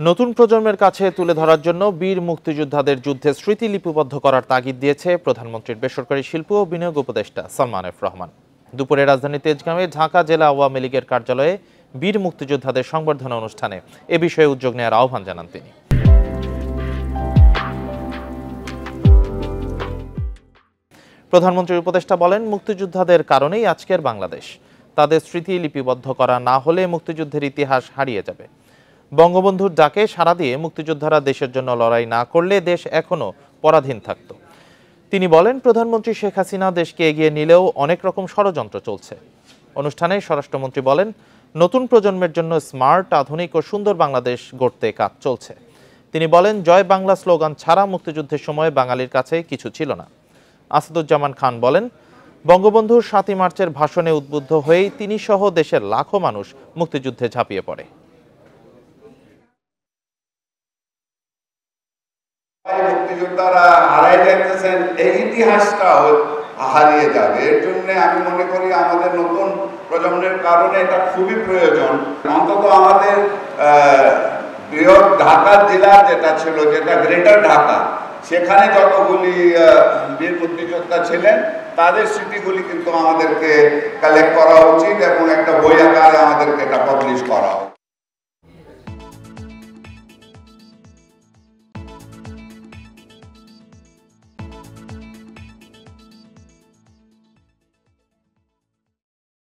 নতুন প্রজন্মের কাছে তুলে ধরার জন্য বীর মুক্তিযোদ্ধাদের যুদ্ধের স্মৃতি লিপিবদ্ধ করার তাগিদ দিয়েছে প্রধানমন্ত্রীর বেসরকারি শিল্প ও বিনিয়োগ উপদেষ্টা সালমান এফ রহমান। দুপুরে রাজধানী তেজগাঁওয়ে ঢাকা জেলা আওয়ামী লীগের কার্যালয়ে বীর মুক্তিযোদ্ধাদের সংবর্ধনা অনুষ্ঠানে এ বিষয়ে উদ্যোগ নেওয়ার আহ্বান জানান তিনি। প্রধানমন্ত্রীর উপদেষ্টা বলেন, মুক্তিযোদ্ধাদের কারণেই আজকের বাংলাদেশ। তাদের স্মৃতি লিপিবদ্ধ করা না হলে মুক্তিযুদ্ধের ইতিহাস হারিয়ে যাবে। বঙ্গবন্ধুর ডাকে সাড়া দিয়ে মুক্তিযোদ্ধারা দেশের জন্য লড়াই না করলে দেশ এখনো পরাধীন থাকত। তিনি বলেন, প্রধানমন্ত্রী শেখ হাসিনা দেশকে এগিয়ে নিলেও অনেক রকম ষড়যন্ত্র চলছে। অনুষ্ঠানে স্বরাষ্ট্রমন্ত্রী বলেন, নতুন প্রজন্মের জন্য স্মার্ট, আধুনিক ও সুন্দর বাংলাদেশ গড়তে কাজ চলছে। তিনি বলেন, জয় বাংলা স্লোগান ছাড়া মুক্তিযুদ্ধের সময় বাঙালির কাছে কিছু ছিল না। আসাদুজ্জামান খান বলেন, বঙ্গবন্ধুর ৭ই মার্চের ভাষণে উদ্বুদ্ধ হয়েই তিনি সহ দেশের লাখো মানুষ মুক্তিযুদ্ধে ঝাঁপিয়ে পড়ে। মুক্তিযোদ্ধারা হারাই যাইতেছেন, এই ইতিহাসটাও হারিয়ে যাবে। এর জন্য আমি মনে করি আমাদের নতুন প্রজন্মের কারণে এটা খুবই প্রয়োজন। অন্তত আমাদের বৃহৎ ঢাকা জেলা যেটা ছিল, যেটা গ্রেটার ঢাকা, সেখানে যতগুলি বীর মুক্তিযোদ্ধা ছিলেন তাদের স্মৃতিগুলি কিন্তু আমাদেরকে কালেক্ট করা উচিত এবং একটা বই আকারে আমাদেরকে এটা পাবলিশ করা উচিত।